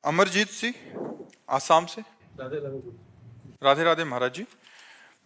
अमरजीत सिंह आसाम से। राधे राधे महाराज जी।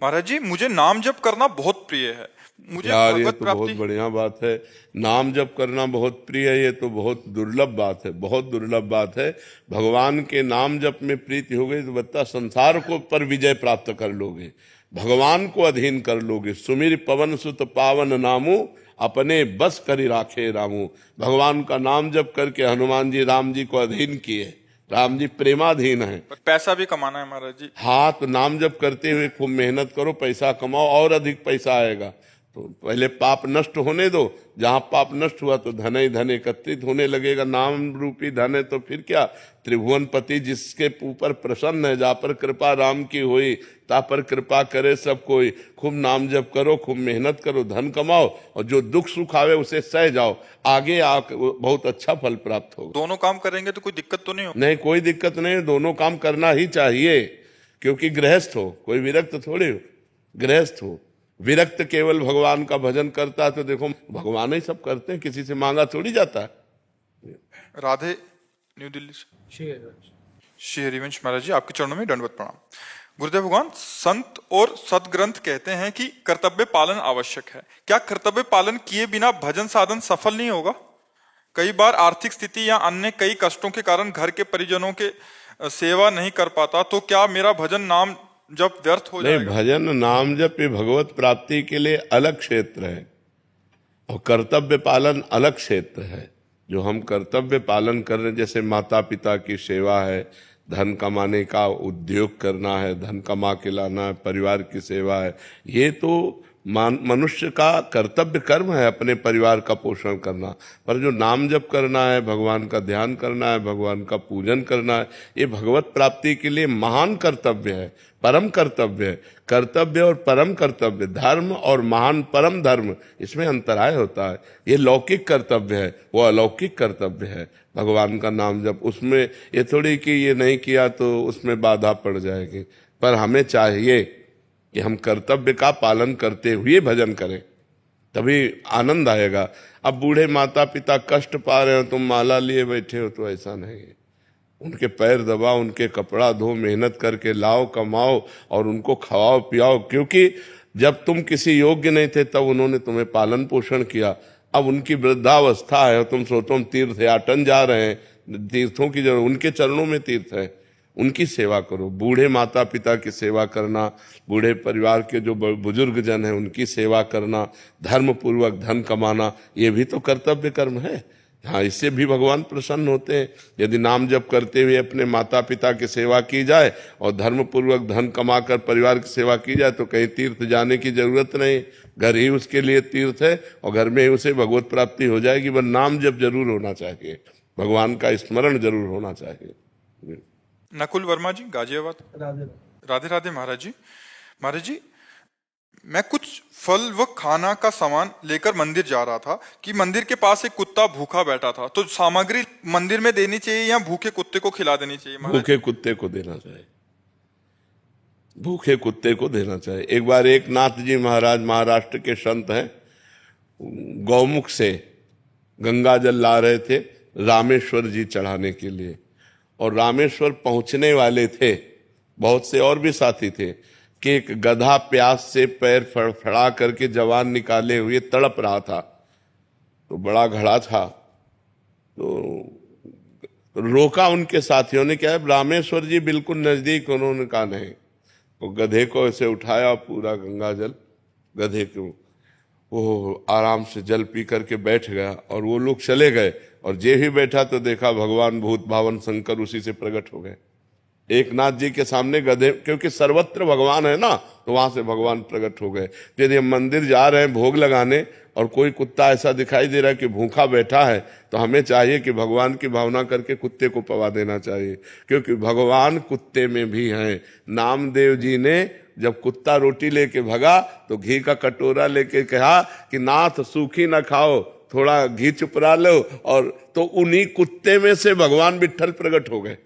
महाराज जी, मुझे नाम जप करना बहुत प्रिय है। मुझे यार ये भगवत तो बहुत प्राप्ति। बढ़िया बात है। नाम जप करना बहुत प्रिय है, ये तो बहुत दुर्लभ बात है, बहुत दुर्लभ बात है। भगवान के नाम जप में प्रीति हो गई तो बता संसार को पर विजय प्राप्त कर लोगे, भगवान को अधीन कर लोगे। सुमिर पवन सुत पावन नामू, अपने बस करी राखे रामू। भगवान का नाम जप करके हनुमान जी राम जी को अधीन किए। राम जी प्रेमाधीन है। पर पैसा भी कमाना है महाराज जी। हाँ, तो नाम जप करते हुए खूब मेहनत करो, पैसा कमाओ और अधिक पैसा आएगा। तो पहले पाप नष्ट होने दो, जहां पाप नष्ट हुआ तो धन ही धन एकत्रित होने लगेगा। नाम रूपी धन है तो फिर क्या। त्रिभुवनपति जिसके ऊपर प्रसन्न है, जा पर कृपा राम की हुई, ता पर कृपा करे सब कोई। खूब नाम जप करो, खूब मेहनत करो, धन कमाओ और जो दुख सुख आवे उसे सह जाओ। आगे बहुत अच्छा फल प्राप्त होगा। दोनों काम करेंगे तो कोई दिक्कत तो नहीं हो? नहीं, कोई दिक्कत नहीं, दोनों काम करना ही चाहिए। क्योंकि गृहस्थ हो, कोई विरक्त थोड़े हो, गृहस्थ हो। विरक्त केवल भगवान का भजन करता है तो देखो भगवान ही सब करते हैं, किसी से मांगा थोड़ी जाता है। राधे, न्यू दिल्ली से। श्री हरिवंश महाराज जी, आपके चरणों में दंडवत प्रणाम। गुरुदेव भगवान, संत और सदग्रंथ कहते हैं कि कर्तव्य पालन आवश्यक है। क्या कर्तव्य पालन किए बिना भजन साधन सफल नहीं होगा? कई बार आर्थिक स्थिति या अन्य कई कष्टों के कारण घर के परिजनों के सेवा नहीं कर पाता, तो क्या मेरा भजन नाम जब व्यर्थ हो नहीं, जाएगा? भजन नाम जप ये भगवत प्राप्ति के लिए अलग क्षेत्र है और कर्तव्य पालन अलग क्षेत्र है। जो हम कर्तव्य पालन कर रहे हैं, जैसे माता पिता की सेवा है, धन कमाने का उद्योग करना है, धन कमा के लाना है, परिवार की सेवा है, ये तो मनुष्य का कर्तव्य कर्म है, अपने परिवार का पोषण करना। पर जो नाम जप करना है, भगवान का ध्यान करना है, भगवान का पूजन करना है, ये भगवत प्राप्ति के लिए महान कर्तव्य है, परम कर्तव्य है। कर्तव्य और परम कर्तव्य, धर्म और महान परम धर्म, इसमें अंतराय होता है। ये लौकिक कर्तव्य है, वो अलौकिक कर्तव्य है। भगवान का नाम जप, उसमें ये थोड़ी कि ये नहीं किया तो उसमें बाधा पड़ जाएगी। पर हमें चाहिए कि हम कर्तव्य का पालन करते हुए भजन करें, तभी आनंद आएगा। अब बूढ़े माता पिता कष्ट पा रहे हो, तुम माला लिए बैठे हो, तो ऐसा नहीं है। उनके पैर दबाओ, उनके कपड़ा धो, मेहनत करके लाओ, कमाओ और उनको खवाओ पियाओ। क्योंकि जब तुम किसी योग्य नहीं थे तब उन्होंने तुम्हें पालन पोषण किया। अब उनकी वृद्धावस्था है और तुम सोचो हम तीर्थ याटन जा रहे हैं, तीर्थों की जरूरत, उनके चरणों में तीर्थ है, उनकी सेवा करो। बूढ़े माता पिता की सेवा करना, बूढ़े परिवार के जो बुजुर्ग जन हैं उनकी सेवा करना, धर्म पूर्वक धन कमाना, ये भी तो कर्तव्य कर्म है। हाँ, इससे भी भगवान प्रसन्न होते हैं। यदि नाम जप करते हुए अपने माता पिता की सेवा की जाए और धर्म पूर्वक धन कमाकर परिवार की सेवा की जाए तो कहीं तीर्थ जाने की जरूरत नहीं, घर ही उसके लिए तीर्थ है और घर में ही उसे भगवत प्राप्ति हो जाएगी। वह नाम जप जरूर होना चाहिए, भगवान का स्मरण जरूर होना चाहिए। नकुल वर्मा जी, गाजियाबाद। राधे राधे महाराज जी। महाराज जी, मैं कुछ फल व खाना का सामान लेकर मंदिर जा रहा था कि मंदिर के पास एक कुत्ता भूखा बैठा था। तो सामग्री मंदिर में देनी चाहिए या भूखे कुत्ते को खिला देनी चाहिए महाराज? भूखे कुत्ते को देना चाहिए, भूखे कुत्ते को देना चाहिए। एक बार एक नाथ जी महाराज, महाराष्ट्र के संत हैं, गौमुख से गंगा जल ला रहे थे रामेश्वर जी चढ़ाने के लिए। और रामेश्वर पहुंचने वाले थे, बहुत से और भी साथी थे, कि एक गधा प्यास से पैर फड़फड़ा करके जवान निकाले हुए तड़प रहा था। तो बड़ा घड़ा था, तो रोका उनके साथियों ने। क्या है, रामेश्वर जी बिल्कुल नजदीक। उन्होंने कहा नहीं। तो गधे को ऐसे उठाया, पूरा गंगा जल गधे को, वो आराम से जल पी करके बैठ गया और वो लोग चले गए। और जे ही बैठा तो देखा भगवान भूत भावन शंकर उसी से प्रकट हो गए एक नाथ जी के सामने गधे। क्योंकि सर्वत्र भगवान है ना, तो वहां से भगवान प्रकट हो गए। यदि हम मंदिर जा रहे हैं भोग लगाने और कोई कुत्ता ऐसा दिखाई दे रहा है कि भूखा बैठा है, तो हमें चाहिए कि भगवान की भावना करके कुत्ते को पवा देना चाहिए। क्योंकि भगवान कुत्ते में भी हैं। नामदेव जी ने जब कुत्ता रोटी लेके भगा तो घी का कटोरा लेके कहा कि नाथ सूखी ना खाओ, थोड़ा घी चुपरा लो, और तो उन्हीं कुत्ते में से भगवान विट्ठल प्रकट हो गए।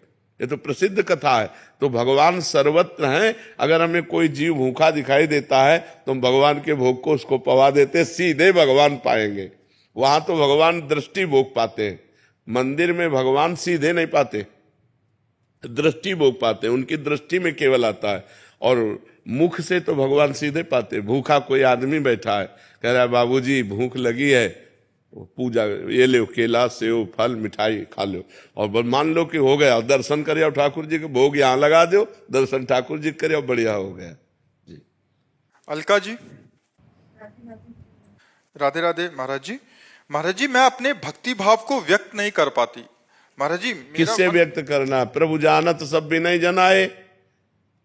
ये तो प्रसिद्ध कथा है। तो भगवान सर्वत्र हैं। अगर हमें कोई जीव भूखा दिखाई देता है तो हम भगवान के भोग को उसको पवा देते, सीधे भगवान पाएंगे। वहां तो भगवान दृष्टि भोग पाते हैं, मंदिर में भगवान सीधे नहीं पाते। दृष्टि भोग पाते हैं, उनकी दृष्टि में केवल आता है। और मुख से तो भगवान सीधे पाते। भूखा कोई आदमी बैठा है, कह रहा है बाबूजी भूख लगी है, पूजा ये लो, केला सेव फल मिठाई खा लो, और मान लो कि हो गया, दर्शन करे और ठाकुर जी के भोग यहाँ लगा दो, दर्शन ठाकुर जी करे और बढ़िया हो गया जी। अलका जी, राधे राधे महाराज जी। महाराज जी, मैं अपने भक्ति भाव को व्यक्त नहीं कर पाती। महाराज जी, किससे व्यक्त करना? प्रभु जानत सब बिना जनाए।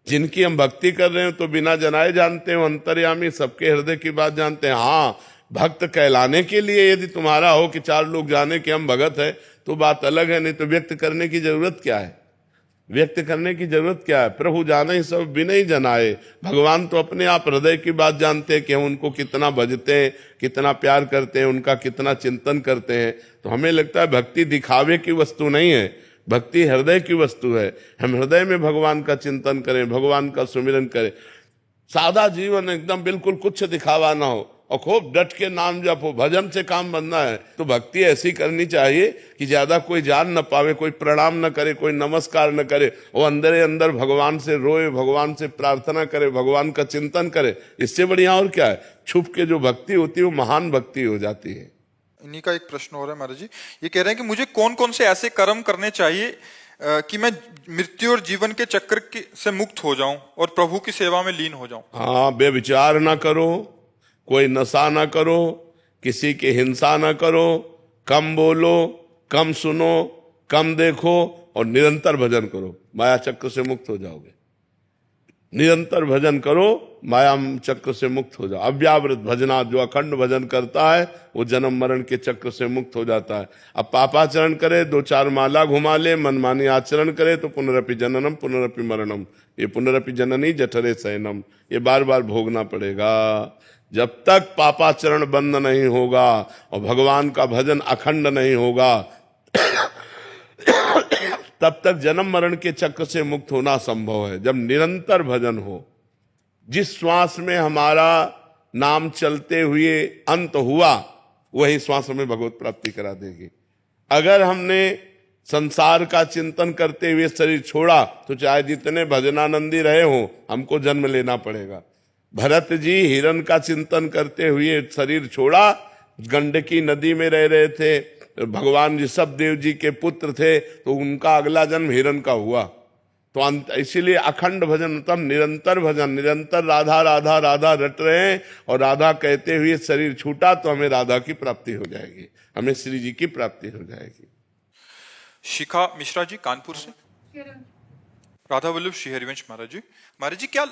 जिनकी हम भक्ति कर रहे हैं तो बिना जनाए जानते हो, अंतर्यामी सबके हृदय की बात जानते हैं। हाँ, भक्त कहलाने के लिए यदि तुम्हारा हो कि चार लोग जाने कि हम भगत है तो बात अलग है, नहीं तो व्यक्त करने की जरूरत क्या है? व्यक्त करने की जरूरत क्या है? प्रभु जाने ही सब बिना जनाए। भगवान तो अपने आप हृदय की बात जानते हैं कि हम उनको कितना भजते हैं, कितना प्यार करते हैं, उनका कितना चिंतन करते हैं। तो हमें लगता है भक्ति दिखावे की वस्तु नहीं है, भक्ति हृदय की वस्तु है। हम हृदय में भगवान का चिंतन करें, भगवान का सुमिरन करें। सादा जीवन, एकदम बिल्कुल कुछ दिखावा ना हो और खूब डट के नाम जप हो, भजन से काम बनना है तो भक्ति ऐसी करनी चाहिए कि ज्यादा कोई जान न पावे, कोई प्रणाम न करे, कोई नमस्कार न करे, वो अंदर ही अंदर भगवान से रोए, भगवान से प्रार्थना करे, भगवान का चिंतन करे। इससे बढ़िया और क्या है? छुप के जो भक्ति होती है वो महान भक्ति हो जाती है। इन्हीं का एक प्रश्न हो रहा है महाराज जी, ये कह रहे हैं कि मुझे कौन कौन से ऐसे कर्म करने चाहिए कि मैं मृत्यु और जीवन के चक्र से मुक्त हो जाऊं और प्रभु की सेवा में लीन हो जाऊं। हाँ, बेविचार ना करो, कोई नशा ना करो, किसी की हिंसा ना करो, कम बोलो, कम सुनो, कम देखो और निरंतर भजन करो, माया चक्र से मुक्त हो जाओगे। निरंतर भजन करो, माया चक्र से मुक्त हो जाओ। अव्यावृत भजना, जो अखंड भजन करता है वो जन्म मरण के चक्र से मुक्त हो जाता है। अब पापाचरण करे, दो चार माला घुमा ले, मनमानी आचरण करे तो पुनरपि जननम पुनरपि मरणम, ये पुनरपि जननी जठरे शयनम, ये बार बार भोगना पड़ेगा। जब तक पापाचरण बंद नहीं होगा और भगवान का भजन अखंड नहीं होगा तब तक जन्म मरण के चक्र से मुक्त होना संभव है। जब निरंतर भजन हो, जिस श्वास में हमारा नाम चलते हुए अंत हुआ वही श्वास हमें भगवत प्राप्ति करा देगी। अगर हमने संसार का चिंतन करते हुए शरीर छोड़ा तो चाहे जितने भजनानंदी रहे हो हमको जन्म लेना पड़ेगा। भरत जी हिरण का चिंतन करते हुए शरीर छोड़ा, गंडकी नदी में रह रहे थे, भगवान ऋषभ देव जी के पुत्र थे तो उनका अगला जन्म हिरण का हुआ। तो इसीलिए अखंड भजन मतलब निरंतर भजन, निरंतर राधा राधा राधा रट रहे हैं और राधा कहते हुए शरीर छूटा तो हमें राधा की प्राप्ति हो जाएगी, हमें श्री जी की प्राप्ति हो जाएगी। शिखा मिश्रा जी कानपुर से। राधा वल्लभ श्री हरिवंश महाराज जी। महाराज जी, क्या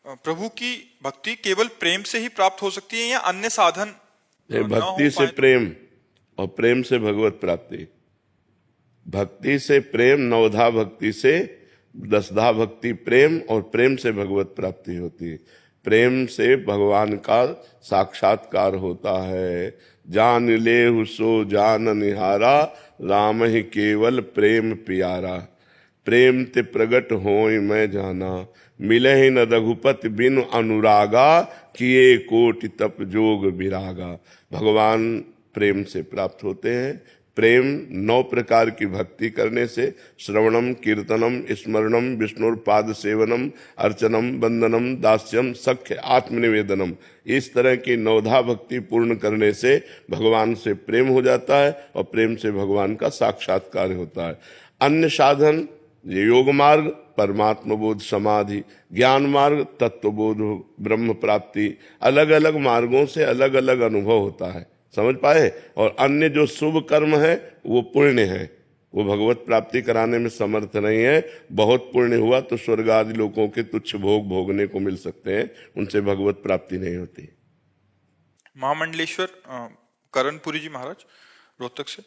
प्रभु की भक्ति केवल प्रेम से ही प्राप्त हो सकती है या अन्य साधन? भक्ति से प्रेम और प्रेम से भगवत प्राप्ति। भक्ति से प्रेम, नवधा भक्ति से दसधा भक्ति प्रेम और प्रेम से भगवत प्राप्ति होती है। प्रेम से भगवान का साक्षात्कार होता है। जान ले सो जान निहारा, राम ही केवल प्रेम प्यारा। प्रेम ते प्रगट होय मैं जाना, मिले ही न रघुपति बिनु अनुरागा, किए कोटि तप जोग विरागा। भगवान प्रेम से प्राप्त होते हैं। प्रेम 9 प्रकार की भक्ति करने से, श्रवणम कीर्तनम स्मरणम विष्णुपाद सेवनम अर्चनम वंदनम दास्यम सख्य आत्मनिवेदनम, इस तरह की 9धा भक्ति पूर्ण करने से भगवान से प्रेम हो जाता है और प्रेम से भगवान का साक्षात्कार होता है। अन्य साधन ये योग मार्ग, परमात्म बोध समाधि, ज्ञान मार्ग, तत्वबोध ब्रह्म प्राप्ति, अलग अलग मार्गों से अलग अलग अनुभव होता है, समझ पाए। और अन्य जो शुभ कर्म है वो पुण्य है, वो भगवत प्राप्ति कराने में समर्थ नहीं है। बहुत पुण्य हुआ तो स्वर्ग आदि लोगों के तुच्छ भोग भोगने को मिल सकते हैं, उनसे भगवत प्राप्ति नहीं होती। महामंडलेश्वर करणपुरी जी महाराज रोहतक से।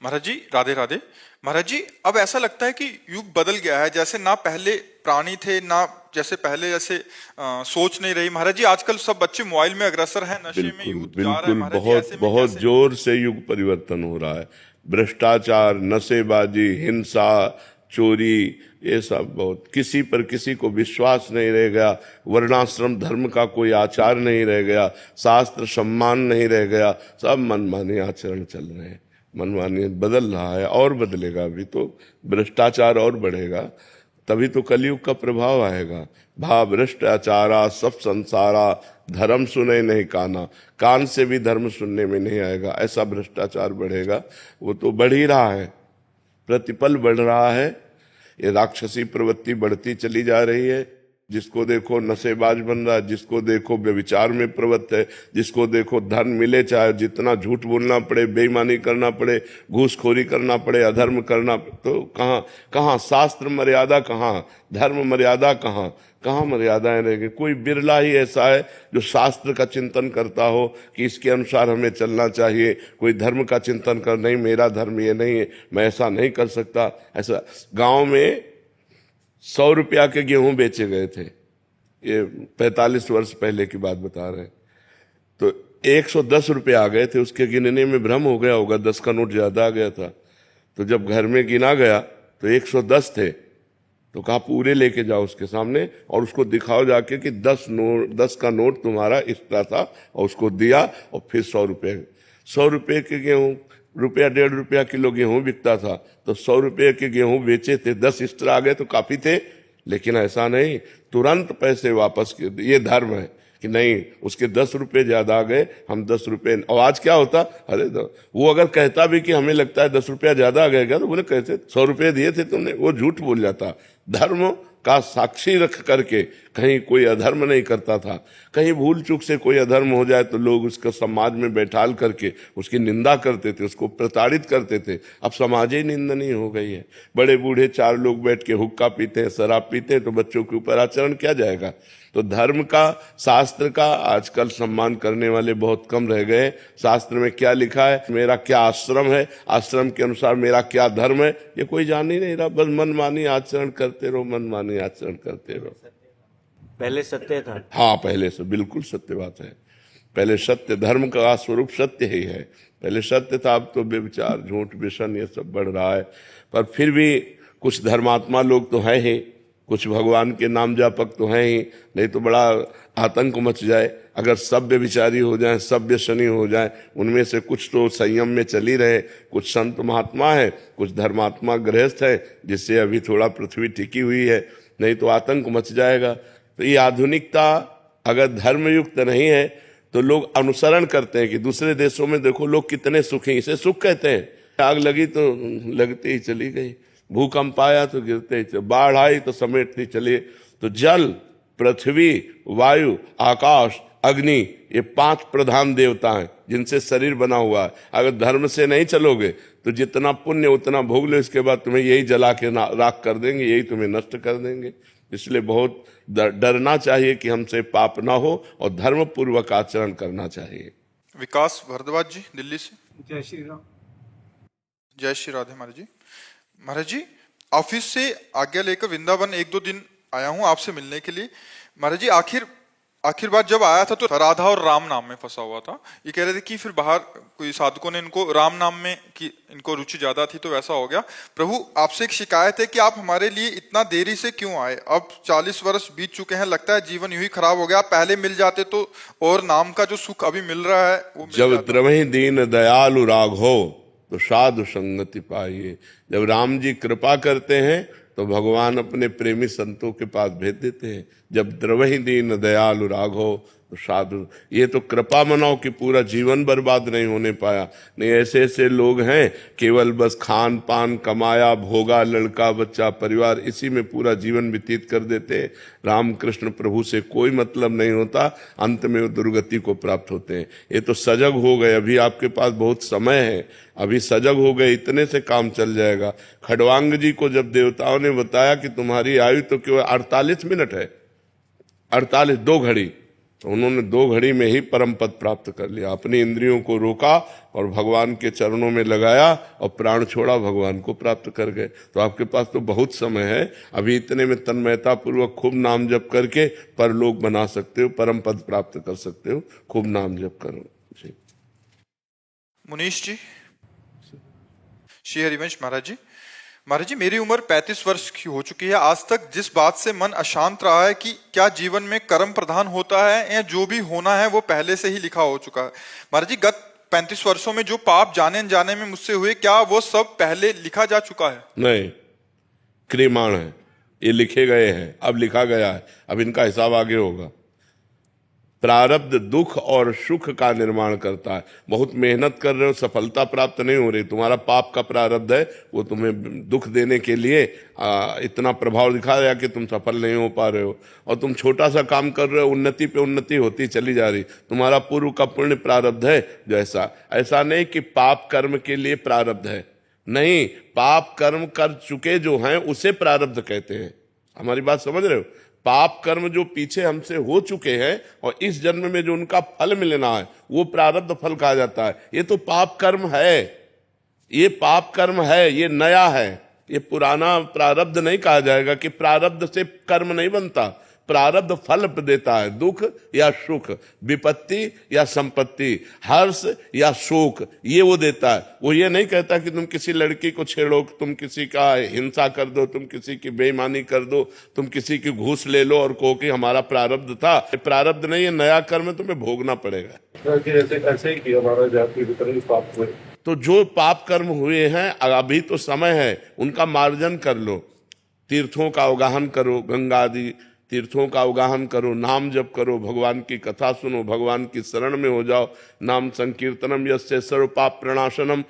महाराज जी राधे राधे। महाराज जी, अब ऐसा लगता है कि युग बदल गया है, जैसे ना पहले प्राणी थे ना जैसे पहले जैसे सोच नहीं रही। महाराज जी, आजकल सब बच्चे मोबाइल में अग्रसर हैं, नशे में यूथ जा रहा है। बिल्कुल, बहुत जोर से युग परिवर्तन हो रहा है। भ्रष्टाचार, नशेबाजी, हिंसा, चोरी, ये सब बहुत, किसी पर किसी को विश्वास नहीं रह गया, वर्णाश्रम धर्म का कोई आचार नहीं रह गया, शास्त्र सम्मान नहीं रह गया, सब मनमाने आचरण चल रहे हैं। मनमानी बदल रहा है और बदलेगा, अभी तो भ्रष्टाचार और बढ़ेगा, तभी तो कलयुग का प्रभाव आएगा। भा भ्रष्टाचारा सब संसारा, धर्म सुने नहीं काना, कान से भी धर्म सुनने में नहीं आएगा, ऐसा भ्रष्टाचार बढ़ेगा। वो तो बढ़ ही रहा है, प्रतिपल बढ़ रहा है। ये राक्षसी प्रवृत्ति बढ़ती चली जा रही है। जिसको देखो नशेबाज बन रहा है, जिसको देखो व्यभिचार में प्रवृत्त है, जिसको देखो धन मिले चाहे जितना झूठ बोलना पड़े, बेईमानी करना पड़े, घूसखोरी करना पड़े, अधर्म करना, तो कहाँ शास्त्र मर्यादा, कहाँ धर्म मर्यादा, कहाँ मर्यादाएं रह गई। कोई बिरला ही ऐसा है जो शास्त्र का चिंतन करता हो कि इसके अनुसार हमें चलना चाहिए। कोई धर्म का चिंतन कर, नहीं मेरा धर्म ये नहीं है, मैं ऐसा नहीं कर सकता। ऐसा गांव में 100 रुपया के गेहूं बेचे गए थे, ये 45 वर्ष पहले की बात बता रहे हैं। तो 110 रुपये आ गए थे, उसके गिनने में भ्रम हो गया होगा, 10 का नोट ज्यादा आ गया था। तो जब घर में गिना गया तो 110 थे, तो कहा पूरे लेके जाओ उसके सामने और उसको दिखाओ जाके कि 10 का नोट तुम्हारा एक्स्ट्रा था, और उसको दिया। और फिर 100 रुपये के गेहूं, रुपया 1.5 रुपया किलो गेहूं बिकता था, तो 100 रुपये के गेहूं बेचे थे, 10 एक्स्ट्रा आ गए तो काफी थे। लेकिन ऐसा नहीं, तुरंत पैसे वापस किए। ये धर्म है कि नहीं, उसके 10 रुपये ज्यादा आ गए, हम 10 रुपये। और आज क्या होता, अरे वो अगर कहता भी कि हमें लगता है 10 रुपया ज्यादा आ गया क्या, तो बोले कैसे 100 रुपये दिए थे तुमने, वो झूठ बोल जाता। धर्म का साक्षी रख करके कहीं कोई अधर्म नहीं करता था। कहीं भूल चूक से कोई अधर्म हो जाए तो लोग उसको समाज में बैठाल करके उसकी निंदा करते थे, उसको प्रताड़ित करते थे। अब समाज ही निंदनीय हो गई है। बड़े बूढ़े 4 लोग बैठ के हुक्का पीते हैं, शराब पीते हैं, तो बच्चों के ऊपर आचरण किया जाएगा। तो धर्म का, शास्त्र का आजकल सम्मान करने वाले बहुत कम रह गए। शास्त्र में क्या लिखा है, मेरा क्या आश्रम है, आश्रम के अनुसार मेरा क्या धर्म है, ये कोई जान ही नहीं रहा। बस मनमानी आचरण करते रहो, मनमानी आचरण करते रहो। पहले सत्य था। हाँ, पहले से बिल्कुल सत्य बात है। पहले सत्य, धर्म का स्वरूप सत्य ही है। पहले सत्य था, अब तो व्यभिचार, झूठ, व्यसन ये सब बढ़ रहा है। पर फिर भी कुछ धर्मात्मा लोग तो हैं ही, कुछ भगवान के नाम जापक तो हैं ही, नहीं तो बड़ा आतंक मच जाए अगर सब व्यभिचारी हो जाए, सब व्यसनी हो जाए। उनमें से कुछ तो संयम में चली रहे, कुछ संत महात्मा है, कुछ धर्मात्मा गृहस्थ है, जिससे अभी थोड़ा पृथ्वी टिकी हुई है, नहीं तो आतंक मच जाएगा। तो ये आधुनिकता अगर धर्मयुक्त नहीं है तो लोग अनुसरण करते हैं कि दूसरे देशों में देखो लोग कितने सुखी, इसे सुख कहते हैं। आग लगी तो लगते ही चली गई, भूकंप आया तो गिरते ही, बाढ़ आई तो समेटती चली। तो जल, पृथ्वी, वायु, आकाश, अग्नि, ये 5 प्रधान देवता हैं जिनसे शरीर बना हुआ है। अगर धर्म से नहीं चलोगे तो जितना पुण्य उतना भोग लो, इसके बाद तुम्हें यही जला के राख कर देंगे, यही तुम्हें नष्ट कर देंगे। इसलिए बहुत डरना चाहिए कि हमसे पाप ना हो और धर्म पूर्वक आचरण करना चाहिए। विकास भारद्वाज जी, दिल्ली से। जय श्री राम। जय श्री राधे महाराज जी। महाराज जी, ऑफिस से आज्ञा लेकर वृंदावन 1-2 दिन आया हूँ आपसे मिलने के लिए। महाराज जी, आखिर बार जब आया था तो राधा और राम नाम में फंसा हुआ था। ये कह रहे थे कि फिर बाहर कोई साधकों ने इनको राम नाम में कि इनको रुचि ज्यादा थी, तो वैसा हो गया। प्रभु, आपसे एक शिकायत है कि आप हमारे लिए इतना देरी से क्यों आए? अब 40 वर्ष बीत चुके हैं, लगता है जीवन यूं ही खराब हो गया। पहले मिल जाते तो, और नाम का जो सुख अभी मिल रहा है वो मिल जब जाता। द्रवहि दीन दयालु राघो तो साधु संगति पाइए। जब राम जी कृपा करते हैं तो भगवान अपने प्रेमी संतों के पास भेज देते हैं। जब द्रवहि दीन दयालु राघो तो साधु, ये तो कृपा मनाओ कि पूरा जीवन बर्बाद नहीं होने पाया। नहीं, ऐसे ऐसे लोग हैं केवल बस खान पान, कमाया, भोगा, लड़का बच्चा, परिवार, इसी में पूरा जीवन व्यतीत कर देते हैं। राम कृष्ण प्रभु से कोई मतलब नहीं होता, अंत में वो दुर्गति को प्राप्त होते हैं। ये तो सजग हो गए, अभी आपके पास बहुत समय है, अभी सजग हो गए, इतने से काम चल जाएगा। खड़वांग जी को जब देवताओं ने बताया कि तुम्हारी आयु तो केवल 48 मिनट है, 48 2 घड़ी, तो उन्होंने 2 घड़ी में ही परम पद प्राप्त कर लिया। अपनी इंद्रियों को रोका और भगवान के चरणों में लगाया और प्राण छोड़ा, भगवान को प्राप्त कर गए। तो आपके पास तो बहुत समय है, अभी इतने में तन्मयता पूर्वक खूब नाम जप करके परलोक बना सकते हो, परम पद प्राप्त कर सकते हो। खूब नाम जप करो जी। मुनीश जी, श्री हरिवंश महाराज जी। महाराज जी, मेरी उम्र 35 वर्ष की हो चुकी है। आज तक जिस बात से मन अशांत रहा है कि क्या जीवन में कर्म प्रधान होता है या जो भी होना है वो पहले से ही लिखा हो चुका है। महाराज जी, गत 35 वर्षों में जो पाप जाने अनजाने में मुझसे हुए, क्या वो सब पहले लिखा जा चुका है? नहीं, क्रियमाण है, ये लिखे गए हैं, अब लिखा गया है, अब इनका हिसाब आगे होगा। प्रारब्ध दुख और सुख का निर्माण करता है। बहुत मेहनत कर रहे हो, सफलता प्राप्त नहीं हो रही, तुम्हारा पाप का प्रारब्ध है, वो तुम्हें दुख देने के लिए इतना प्रभाव दिखा रहा है कि तुम सफल नहीं हो पा रहे हो। और तुम छोटा सा काम कर रहे हो, उन्नति पे उन्नति होती चली जा रही, तुम्हारा पूर्व का पुण्य प्रारब्ध है। जो ऐसा नहीं कि पाप कर्म के लिए प्रारब्ध है, नहीं, पाप कर्म कर चुके जो हैं उसे प्रारब्ध कहते हैं। हमारी बात समझ रहे हो? पाप कर्म जो पीछे हमसे हो चुके हैं और इस जन्म में जो उनका फल मिलना है वो प्रारब्ध फल कहा जाता है। ये तो पाप कर्म है, ये पाप कर्म है, ये नया है, ये पुराना प्रारब्ध नहीं कहा जाएगा कि प्रारब्ध से कर्म नहीं बनता। प्रारब्ध फल देता है, दुख या सुख, विपत्ति या संपत्ति, हर्ष या शोक, ये वो देता है। वो ये नहीं कहता कि तुम किसी लड़की को छेड़ो, तुम किसी का हिंसा कर दो, तुम किसी की बेईमानी कर दो, तुम किसी की घूस ले लो और कहो कि हमारा प्रारब्ध था। प्रारब्ध नहीं, ये नया कर्म तुम्हें भोगना पड़ेगा। ऐसे ही किया महाराज, आपकी वितरण पाप हुए तो जो पाप कर्म हुए हैं अभी तो समय है, उनका मार्जन कर लो। तीर्थों का अवगाहन करो, गंगा आदि तीर्थों का अवगाहन करो, नाम जप करो, भगवान की कथा सुनो, भगवान की शरण में हो जाओ। नाम संकीर्तनम यस्य सर्व पाप प्रणाशनम,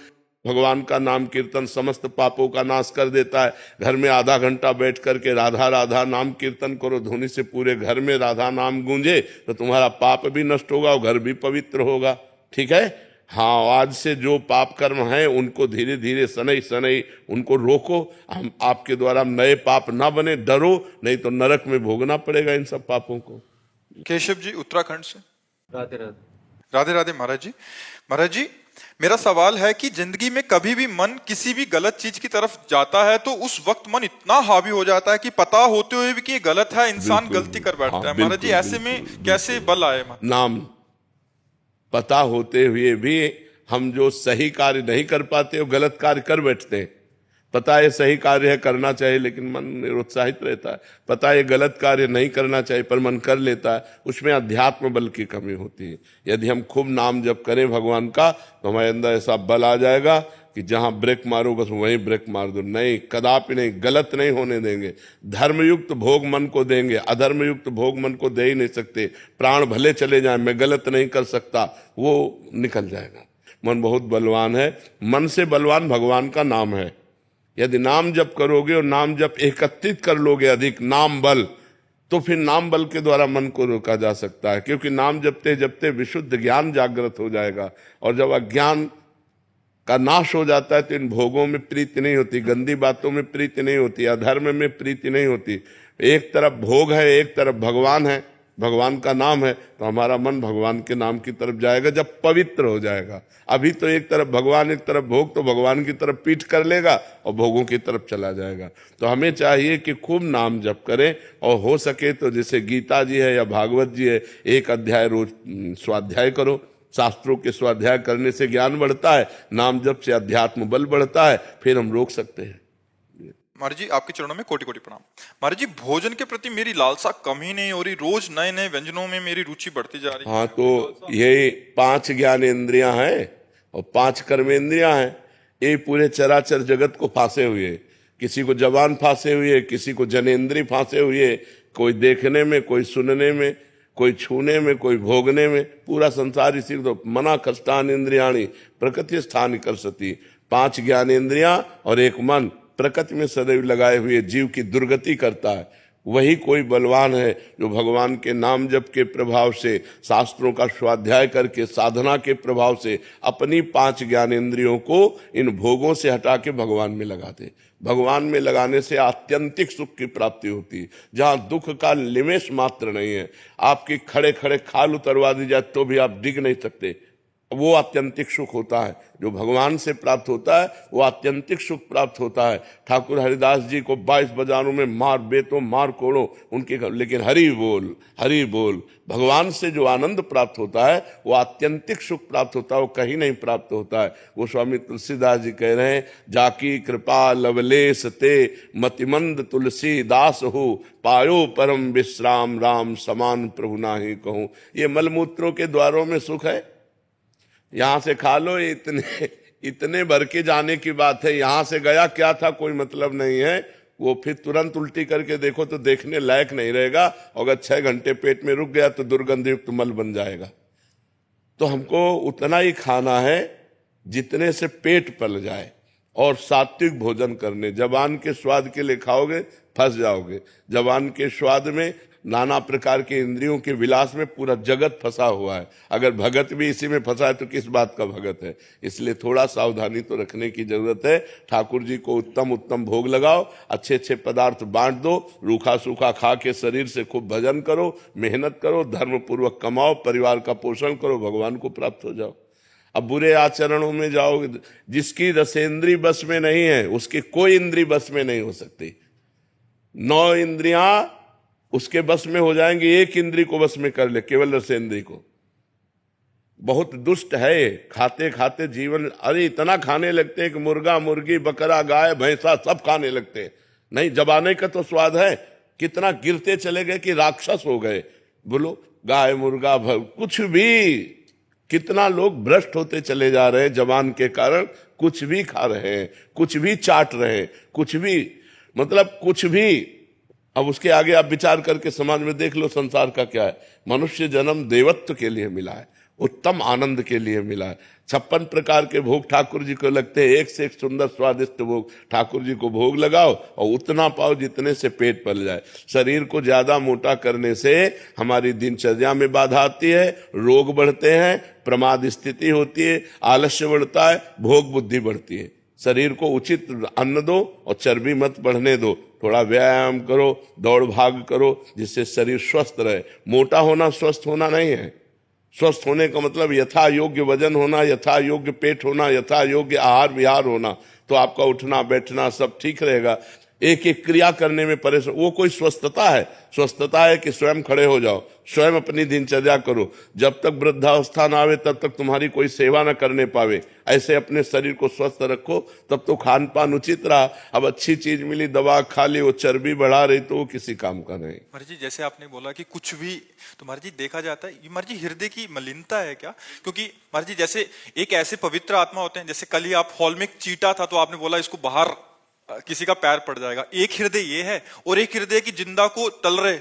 भगवान का नाम कीर्तन समस्त पापों का नाश कर देता है। घर में आधा घंटा बैठ करके राधा राधा नाम कीर्तन करो, ध्वनि से पूरे घर में राधा नाम गूंजे तो तुम्हारा पाप भी नष्ट होगा और घर भी पवित्र होगा। ठीक है? हाँ, आज से जो पाप कर्म हैं उनको धीरे धीरे शनै शनै उनको रोको। हम आपके द्वारा नए पाप ना बने, डरो, नहीं तो नरक में भोगना पड़ेगा इन सब पापों को। केशव जी उत्तराखंड से। राधे राधे। राधे राधे महाराज जी। महाराज जी, मेरा सवाल है कि जिंदगी में कभी भी मन किसी भी गलत चीज की तरफ जाता है तो उस वक्त मन इतना हावी हो जाता है कि पता होते हुए भी कि ये गलत है, इंसान गलती कर बैठता है। महाराज जी, ऐसे में कैसे बल आए? नाम पता होते हुए भी हम जो सही कार्य नहीं कर पाते वो गलत कार्य कर बैठते हैं। पता है सही कार्य है, करना चाहिए, लेकिन मन निरुत्साहित रहता है। पता है गलत कार्य नहीं करना चाहिए पर मन कर लेता है, उसमें अध्यात्म बल की कमी होती है। यदि हम खूब नाम जप करें भगवान का तो हमारे अंदर ऐसा बल आ जाएगा कि जहां ब्रेक मारो बस वहीं ब्रेक मार दो। नहीं, कदापि नहीं, गलत नहीं होने देंगे। धर्मयुक्त भोग मन को देंगे, अधर्मयुक्त भोग मन को दे ही नहीं सकते। प्राण भले चले जाएं, मैं गलत नहीं कर सकता, वो निकल जाएगा। मन बहुत बलवान है, मन से बलवान भगवान का नाम है। यदि नाम जप करोगे और नाम जप एकत्रित कर लोगे अधिक नाम बल, तो फिर नाम बल के द्वारा मन को रोका जा सकता है। क्योंकि नाम जपते जपते विशुद्ध ज्ञान जागृत हो जाएगा और जब अज्ञान का नाश हो जाता है तो इन भोगों में प्रीति नहीं होती, गंदी बातों में प्रीति नहीं होती, अधर्म में प्रीति नहीं होती। एक तरफ भोग है, एक तरफ भगवान है, भगवान का नाम है, तो हमारा मन भगवान के नाम की तरफ जाएगा जब पवित्र हो जाएगा। अभी तो एक तरफ भगवान एक तरफ भोग, तो भगवान की तरफ पीठ कर लेगा और भोगों की तरफ चला जाएगा। तो हमें चाहिए कि खूब नाम जप करें और हो सके तो जैसे गीता जी है या भागवत जी है, एक अध्याय रोज स्वाध्याय करो। शास्त्रों के स्वाध्याय करने से ज्ञान बढ़ता है, नाम जप से अध्यात्म बल बढ़ता है, फिर हम रोक सकते हैं। महाराज जी, आपके चरणों में कोटि कोटि प्रणाम। महाराज जी, भोजन के प्रति मेरी लालसा कम ही नहीं हो रही, रोज नए नए व्यंजनों में मेरी रुचि बढ़ती जा रही है। हाँ, तो ये 5 ज्ञानेंद्रियां हैं और 5 कर्मेंद्रियां हैं। ये पूरे चराचर जगत को फांसे हुए, किसी को जबान फांसे हुए, किसी को जनेन्द्रिय फांसे हुए, कोई देखने में, कोई सुनने में, कोई छूने में, कोई भोगने में। पूरा संसार इसी को मना कष्टान इंद्रियाणी प्रकृति स्थान कर सती। 5 ज्ञानेंद्रियां और एक मन प्रकृति में सदैव लगाए हुए जीव की दुर्गति करता है। वही कोई बलवान है जो भगवान के नाम जप के प्रभाव से, शास्त्रों का स्वाध्याय करके, साधना के प्रभाव से अपनी 5 ज्ञानेंद्रियों को इन भोगों से हटा के भगवान में लगा दे। भगवान में लगाने से आत्यंतिक सुख की प्राप्ति होती है, जहां दुख का निमेष मात्र नहीं है। आपकी खड़े खड़े खाल उतरवा दी जाए तो भी आप डिग नहीं सकते, वो आत्यंतिक सुख होता है। जो भगवान से प्राप्त होता है वो आत्यंतिक सुख प्राप्त होता है। ठाकुर हरिदास जी को 22 बाजारों में मार बेतो मार कोड़ो उनके, लेकिन हरि बोल हरि बोल। भगवान से जो आनंद प्राप्त होता है वो आत्यंतिक सुख प्राप्त होता है, वो कहीं नहीं प्राप्त होता है। वो स्वामी तुलसीदास जी कह रहे हैं, जाकी कृपा लवलेश ते मतिमंद तुलसीदास हो, पायो परम विश्राम राम समान प्रभु नाही कहूं। ये मलमूत्रों के द्वारों में सुख है। यहां से खा लो, ये इतने इतने भर के जाने की बात है। यहां से गया क्या था कोई मतलब नहीं है, वो फिर तुरंत उल्टी करके देखो तो देखने लायक नहीं रहेगा। अगर 6 घंटे पेट में रुक गया तो दुर्गंधयुक्त मल बन जाएगा। तो हमको उतना ही खाना है जितने से पेट पल जाए, और सात्विक भोजन करने। जबान के स्वाद के लिए खाओगे फंस जाओगे। जबान के स्वाद में नाना प्रकार के इंद्रियों के विलास में पूरा जगत फंसा हुआ है। अगर भगत भी इसी में फंसा है तो किस बात का भगत है। इसलिए थोड़ा सावधानी तो रखने की जरूरत है। ठाकुर जी को उत्तम उत्तम भोग लगाओ, अच्छे अच्छे पदार्थ बांट दो, रूखा सूखा खा के शरीर से खूब भजन करो, मेहनत करो, धर्म पूर्वक कमाओ, परिवार का पोषण करो, भगवान को प्राप्त हो जाओ। अब बुरे आचरणों में जाओगे, जिसकी रसेंद्री बस में नहीं है उसकी कोई इंद्री बस में नहीं हो सकती। 9 इंद्रियां उसके बस में हो जाएंगी, एक इंद्री को बस में कर ले, केवल रसेंद्री को। बहुत दुष्ट है। खाते खाते जीवन, अरे इतना खाने लगते हैं कि मुर्गा मुर्गी बकरा गाय भैंसा सब खाने लगते हैं। नहीं, जबाने का तो स्वाद है। कितना गिरते चले गए कि राक्षस हो गए। बोलो, गाय मुर्गा कुछ भी, कितना लोग भ्रष्ट होते चले जा रहे हैं जबान के कारण। कुछ भी खा रहे हैं, कुछ भी चाट रहे हैं, कुछ भी, मतलब कुछ भी। अब उसके आगे आप विचार करके समाज में देख लो संसार का क्या है। मनुष्य जन्म देवत्व के लिए मिला है, उत्तम आनंद के लिए मिला है। 56 प्रकार के भोग ठाकुर जी को लगते हैं, एक से एक सुंदर स्वादिष्ट भोग ठाकुर जी को भोग लगाओ और उतना पाओ जितने से पेट पल जाए। शरीर को ज्यादा मोटा करने से हमारी दिनचर्या में बाधा आती है, रोग बढ़ते हैं, प्रमाद स्थिति होती है, आलस्य बढ़ता है, भोग बुद्धि बढ़ती है। शरीर को उचित अन्न दो और चर्बी मत बढ़ने दो। थोड़ा व्यायाम करो, दौड़ भाग करो, जिससे शरीर स्वस्थ रहे। मोटा होना स्वस्थ होना नहीं है। स्वस्थ होने का मतलब यथा योग्य वजन होना, यथा योग्य पेट होना, यथा योग्य आहार विहार होना, तो आपका उठना बैठना सब ठीक रहेगा। एक एक क्रिया करने में परेशान, वो कोई स्वस्थता है? स्वस्थता है कि स्वयं खड़े हो जाओ, स्वयं अपनी दिनचर्या करो। जब तक वृद्धावस्था ना आवे तब तक तुम्हारी कोई सेवा न करने पावे, ऐसे अपने शरीर को स्वस्थ रखो, तब तो खान पान उचित रहा। अब अच्छी चीज मिली, दवा खा ली, वो चर्बी बढ़ा रही, तो वो किसी काम का नहीं। महाराज जी, जैसे आपने बोला कि कुछ भी, तो महाराज जी देखा जाता है, ये महाराज जी हृदय की मलिनता है क्या? क्योंकि महाराज जी जैसे एक ऐसे पवित्र आत्मा होते हैं, जैसे कल ही आप हॉल में एक चीटा था तो आपने बोला इसको बाहर किसी का पैर पड़ जाएगा। एक हृदय ये है और एक हृदय की जिंदा को तल रहे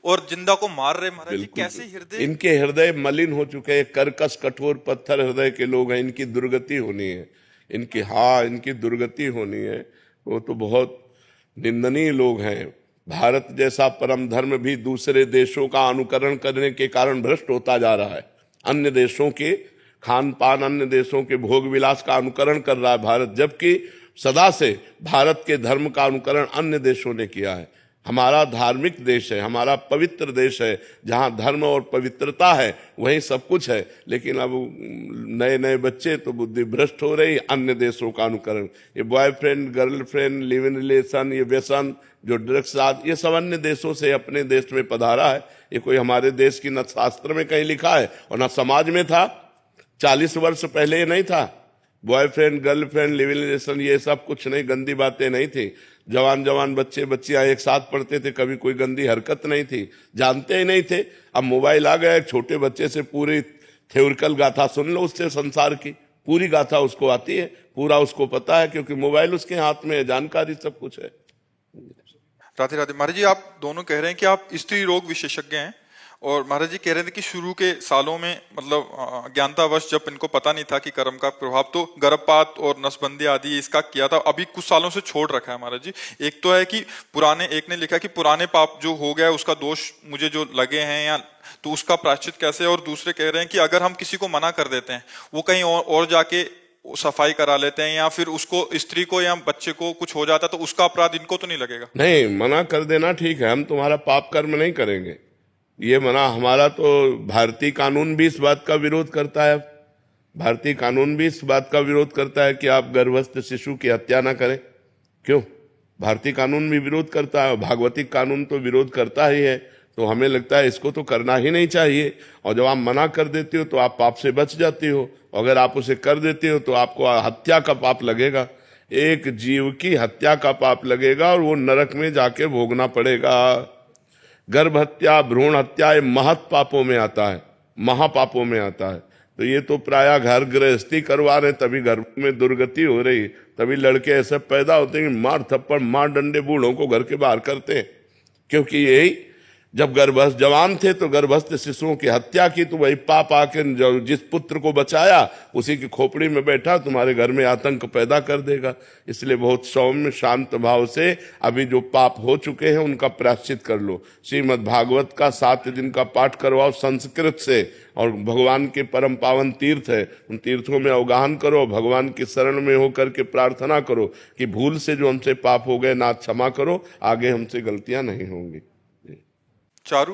और जिंदा को मार रहे। महाराज जी कैसे हृदय, इनके हृदय मलिन हो चुके हैं, कर्कश कठोर पत्थर हृदय के लोग हैं। इनकी दुर्गति होनी है, इनकी दुर्गति होनी है। वो तो बहुत निंदनीय लोग हैं। भारत जैसा परम धर्म भी दूसरे देशों का अनुकरण करने के कारण भ्रष्ट होता जा रहा है। अन्य देशों के खान पान, अन्य देशों के भोग विलास का अनुकरण कर रहा है भारत, जबकि सदा से भारत के धर्म का अनुकरण अन्य देशों ने किया है। हमारा धार्मिक देश है, हमारा पवित्र देश है, जहां धर्म और पवित्रता है वहीं सब कुछ है। लेकिन अब नए नए बच्चे तो बुद्धि भ्रष्ट हो रही, अन्य देशों का अनुकरण। ये boyfriend girlfriend live in relation, ये व्यसन, जो ड्रग्स आदि, ये सब अन्य देशों से अपने देश में पधारा है। ये कोई हमारे देश की न शास्त्र में कहीं लिखा है और न समाज में था। 40 वर्ष पहले ये नहीं था। Boyfriend girlfriend live in relation ये सब कुछ नहीं, गंदी बातें नहीं थी। जवान बच्चे बच्चियां एक साथ पढ़ते थे, कभी कोई गंदी हरकत नहीं थी, जानते ही नहीं थे। अब मोबाइल आ गया, एक छोटे बच्चे से पूरी थ्योरिकल गाथा सुन लो, उससे संसार की पूरी गाथा उसको आती है, पूरा उसको पता है, क्योंकि मोबाइल उसके हाथ में है, जानकारी सब कुछ है। राधे राधे। महाराज जी, आप दोनों कह रहे हैं कि आप स्त्री रोग विशेषज्ञ हैं, और महाराज जी कह रहे थे कि शुरू के सालों में मतलब ज्ञानतावश जब इनको पता नहीं था कि कर्म का प्रभाव तो गर्भपात और नसबंदी आदि इसका किया था, अभी कुछ सालों से छोड़ रखा है महाराज जी। एक तो है कि पुराने, एक ने लिखा कि पुराने पाप जो हो गया उसका दोष मुझे जो लगे हैं या तो उसका प्रायश्चित कैसे, और दूसरे कह रहे हैं कि अगर हम किसी को मना कर देते हैं वो कहीं और जाके सफाई करा लेते हैं, या फिर उसको स्त्री को या बच्चे को कुछ हो जाता है तो उसका अपराध इनको तो नहीं लगेगा? नहीं, मना कर देना ठीक है, हम तुम्हारा पाप कर्म नहीं करेंगे, ये मना। हमारा तो भारतीय कानून भी इस बात का विरोध करता है। भारतीय कानून भी इस बात का विरोध करता है कि आप गर्भस्थ शिशु की हत्या ना करें। क्यों? भारतीय कानून भी विरोध करता है, भागवतिक कानून तो विरोध करता ही है। तो हमें लगता है इसको तो करना ही नहीं चाहिए। और जब आप मना कर देते हो तो आप पाप से बच जाती हो, अगर आप उसे कर देते हो तो आपको हत्या का पाप लगेगा, एक जीव की हत्या का पाप लगेगा और वो नरक में जाके भोगना पड़ेगा। गर्भ हत्या, भ्रूण हत्या, ये महत पापों में आता है, महापापों में आता है। तो ये तो प्रायः घर गृहस्थी करवा रहे, तभी घर में दुर्गति हो रही, तभी लड़के ऐसे पैदा होते हैं कि मार थप्पड़ मार डंडे बूढ़ों को घर के बाहर करते हैं। क्योंकि यही जब गर्भस्थ जवान थे तो गर्भस्थ शिशुओं की हत्या की, तो वही पाप आके जिस पुत्र को बचाया उसी की खोपड़ी में बैठा तुम्हारे घर में आतंक पैदा कर देगा। इसलिए बहुत सौम्य शांत भाव से अभी जो पाप हो चुके हैं उनका प्रायश्चित कर लो। श्रीमद् भागवत का 7 दिन का पाठ करवाओ संस्कृत से, और भगवान के परम पावन तीर्थ है, उन तीर्थों में अवगाहन करो, भगवान की शरण में होकर के प्रार्थना करो कि भूल से जो हमसे पाप हो गए नाथ क्षमा करो, आगे हमसे गलतियां नहीं होंगी। चारू